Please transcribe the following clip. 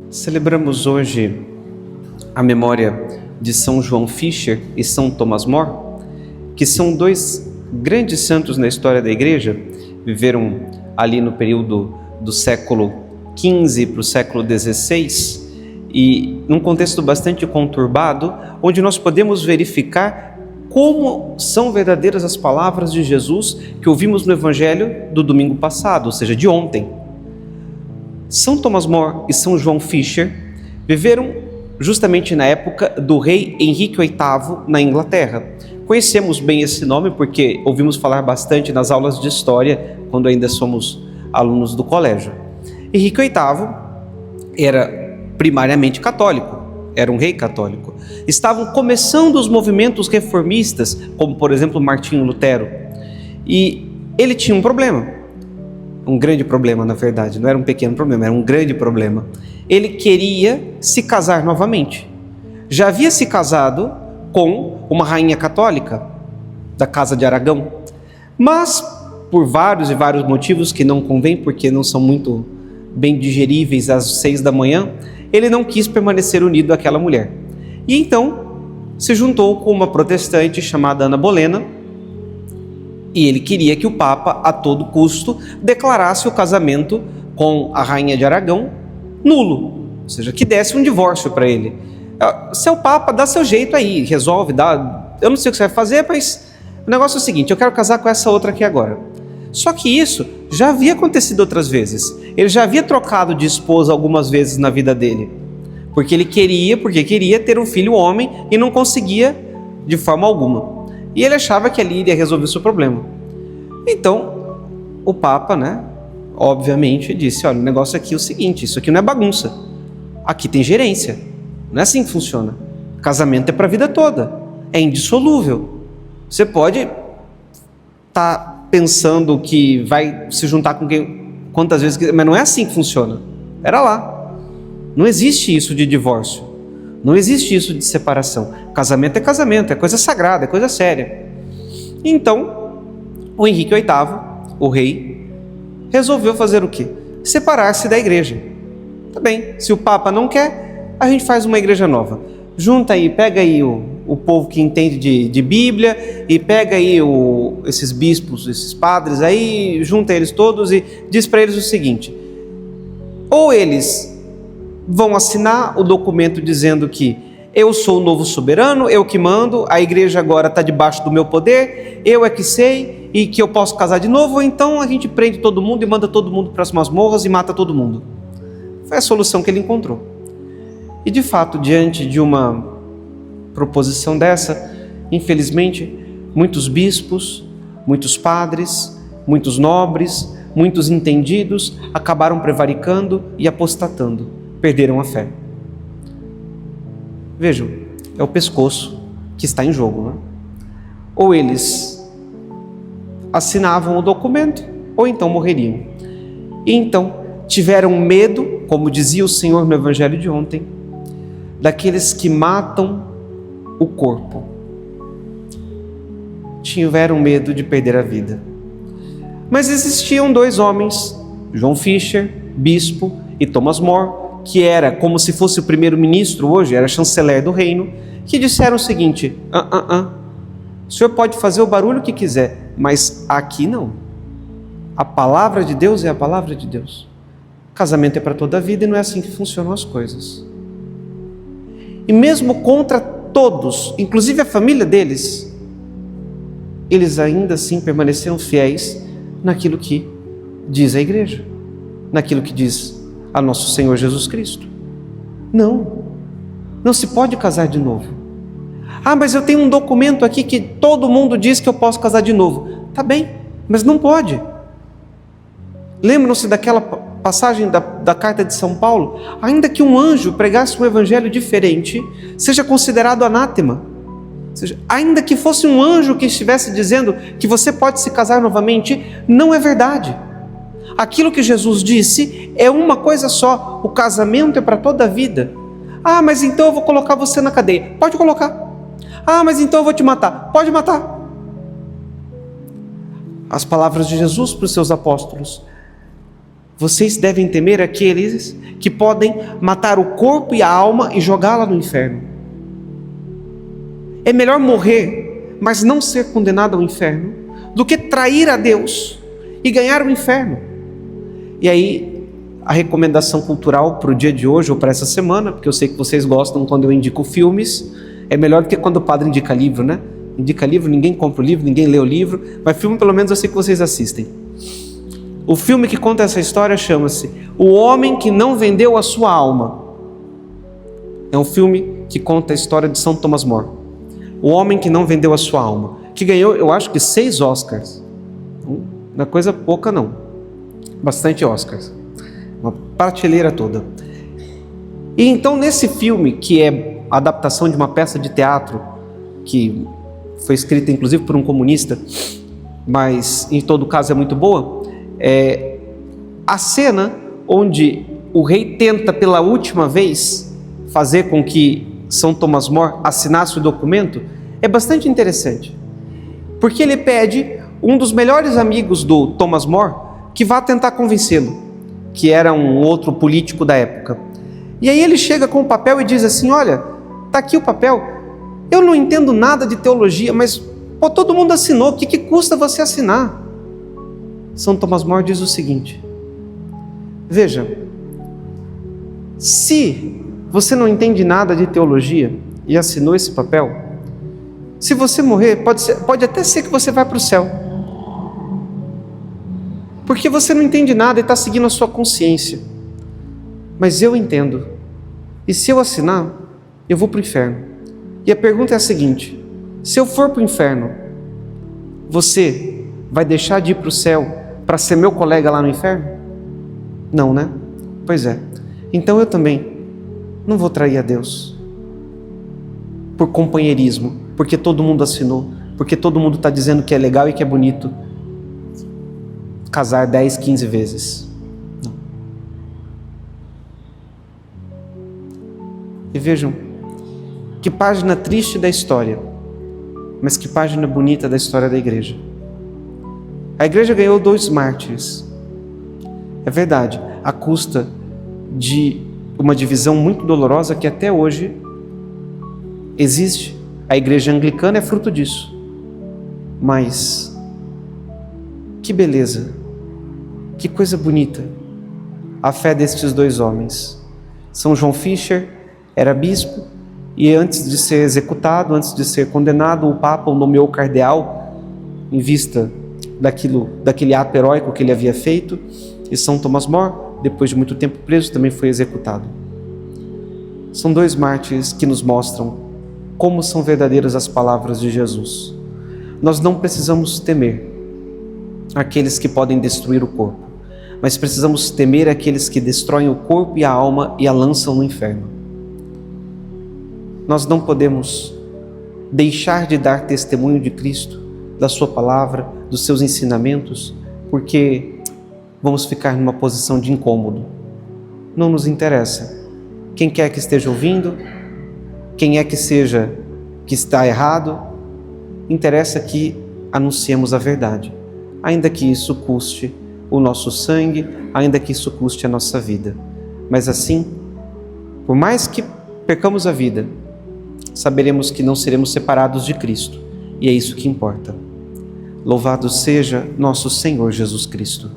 Celebramos hoje a memória de São João Fisher e São Thomas More, que são dois grandes santos na história da Igreja, viveram ali no período do século XV para o século XVI, e num contexto bastante conturbado, onde nós podemos verificar como são verdadeiras as palavras de Jesus que ouvimos no Evangelho do domingo passado, ou seja, de ontem. São Thomas More e São João Fisher viveram justamente na época do rei Henrique VIII na Inglaterra. Conhecemos bem esse nome porque ouvimos falar bastante nas aulas de história quando ainda somos alunos do colégio. Henrique VIII era primariamente católico, era um rei católico. Estavam começando os movimentos reformistas, como por exemplo Martinho Lutero, e ele tinha um problema. Um grande problema, na verdade, não era um pequeno problema, era um grande problema. Ele queria se casar novamente. Já havia se casado com uma rainha católica da Casa de Aragão, mas por vários e vários motivos que não convém, porque não são muito bem digeríveis às 6 da manhã, ele não quis permanecer unido àquela mulher. E então se juntou com uma protestante chamada Ana Bolena, e ele queria que o Papa, a todo custo, declarasse o casamento com a Rainha de Aragão nulo, ou seja, que desse um divórcio para ele. Seu Papa, dá seu jeito aí, resolve, dá. Eu não sei o que você vai fazer, mas o negócio é o seguinte, eu quero casar com essa outra aqui agora. Só que isso já havia acontecido outras vezes. Ele já havia trocado de esposa algumas vezes na vida dele, porque queria ter um filho homem e não conseguia de forma alguma. E ele achava que ali iria resolver o seu problema. Então, o Papa, obviamente disse, olha, o negócio aqui é o seguinte, isso aqui não é bagunça. Aqui tem gerência. Não é assim que funciona. Casamento é para a vida toda. É indissolúvel. Você pode estar pensando que vai se juntar com quem, quantas vezes quiser, mas não é assim que funciona. Pera lá. Não existe isso de divórcio. Não existe isso de separação. Casamento, é coisa sagrada, é coisa séria. Então, o Henrique VIII, o rei, resolveu fazer o quê? Separar-se da igreja. Tá bem, se o Papa não quer, a gente faz uma igreja nova. Junta aí, pega aí o povo que entende de Bíblia e pega aí esses bispos, esses padres aí, junta eles todos e diz para eles o seguinte: ou eles vão assinar o documento dizendo que eu sou o novo soberano, eu que mando, a igreja agora está debaixo do meu poder, eu é que sei e que eu posso casar de novo, ou então a gente prende todo mundo e manda todo mundo para as masmorras e mata todo mundo. Foi a solução que ele encontrou. E de fato, diante de uma proposição dessa, infelizmente, muitos bispos, muitos padres, muitos nobres, muitos entendidos acabaram prevaricando e apostatando. Perderam a fé. Vejam, é o pescoço que está em jogo, Ou eles assinavam o documento, ou então morreriam. E então tiveram medo, como dizia o Senhor no Evangelho de ontem, daqueles que matam o corpo. Tiveram medo de perder a vida. Mas existiam dois homens, João Fisher, bispo, e Thomas More, que era como se fosse o primeiro-ministro hoje, era chanceler do reino, que disseram o seguinte: o senhor pode fazer o barulho que quiser, mas aqui não. A palavra de Deus é a palavra de Deus. Casamento é para toda a vida e não é assim que funcionam as coisas. E mesmo contra todos, inclusive a família deles, eles ainda assim permaneceram fiéis naquilo que diz a igreja, naquilo que diz a nosso Senhor Jesus Cristo. Não se pode casar de novo. Mas eu tenho um documento aqui que todo mundo diz que eu posso casar de novo. Tá bem, mas não pode. Lembram-se daquela passagem da carta de São Paulo? Ainda que um anjo pregasse um evangelho diferente, seja considerado anátema. Ou seja, ainda que fosse um anjo que estivesse dizendo que você pode se casar novamente, não é verdade. Aquilo que Jesus disse é uma coisa só: o casamento é para toda a vida. Mas então eu vou colocar você na cadeia. Pode colocar. Mas então eu vou te matar. Pode matar. As palavras de Jesus para os seus apóstolos Vocês devem temer aqueles que podem matar o corpo e a alma e jogá-la no inferno. É melhor morrer, mas não ser condenado ao inferno, do que trair a Deus e ganhar o inferno. E aí, a recomendação cultural para o dia de hoje ou para essa semana, porque eu sei que vocês gostam quando eu indico filmes, é melhor do que quando o padre indica livro, né? Indica livro, ninguém compra o livro, ninguém lê o livro, mas filme pelo menos eu sei que vocês assistem. O filme que conta essa história chama-se O Homem que Não Vendeu a Sua Alma. É um filme que conta a história de São Thomas More. O Homem que Não Vendeu a Sua Alma, que ganhou, eu acho que 6 Oscars. Não é coisa pouca não, bastante Oscars, uma prateleira toda. E então nesse filme, que é a adaptação de uma peça de teatro, que foi escrita inclusive por um comunista, mas em todo caso é muito boa, a cena onde o rei tenta pela última vez fazer com que São Thomas More assinasse o documento é bastante interessante, porque ele pede um dos melhores amigos do Thomas More que vá tentar convencê-lo, que era um outro político da época. E aí ele chega com o papel e diz assim: olha, tá aqui o papel, eu não entendo nada de teologia, mas todo mundo assinou, o que custa você assinar? São Thomas More diz o seguinte: veja, se você não entende nada de teologia e assinou esse papel, se você morrer, pode até ser que você vá para o céu, porque você não entende nada e está seguindo a sua consciência, mas eu entendo, e se eu assinar, eu vou para o inferno. E a pergunta é a seguinte: se eu for para o inferno, você vai deixar de ir para o céu para ser meu colega lá no inferno? Não, né? Pois é. Então eu também não vou trair a Deus por companheirismo, porque todo mundo assinou, porque todo mundo está dizendo que é legal e que é bonito casar 10, 15 vezes. Não. E vejam, que página triste da história, mas que página bonita da história da igreja. A igreja ganhou 2 mártires, é verdade, à custa de uma divisão muito dolorosa que até hoje existe. A igreja anglicana é fruto disso. Mas que beleza, que coisa bonita a fé destes 2 homens. São João Fisher era bispo e antes de ser executado, antes de ser condenado, o Papa o nomeou cardeal em vista daquele ato heróico que ele havia feito. E São Thomas More, depois de muito tempo preso, também foi executado. São 2 mártires que nos mostram como são verdadeiras as palavras de Jesus. Nós não precisamos temer aqueles que podem destruir o corpo, mas precisamos temer aqueles que destroem o corpo e a alma e a lançam no inferno. Nós não podemos deixar de dar testemunho de Cristo, da sua palavra, dos seus ensinamentos, porque vamos ficar numa posição de incômodo. Não nos interessa quem quer que esteja ouvindo, quem é que seja que está errado. Interessa que anunciemos a verdade, ainda que isso custe o nosso sangue, ainda que isso custe a nossa vida. Mas assim, por mais que percamos a vida, saberemos que não seremos separados de Cristo, e é isso que importa. Louvado seja nosso Senhor Jesus Cristo.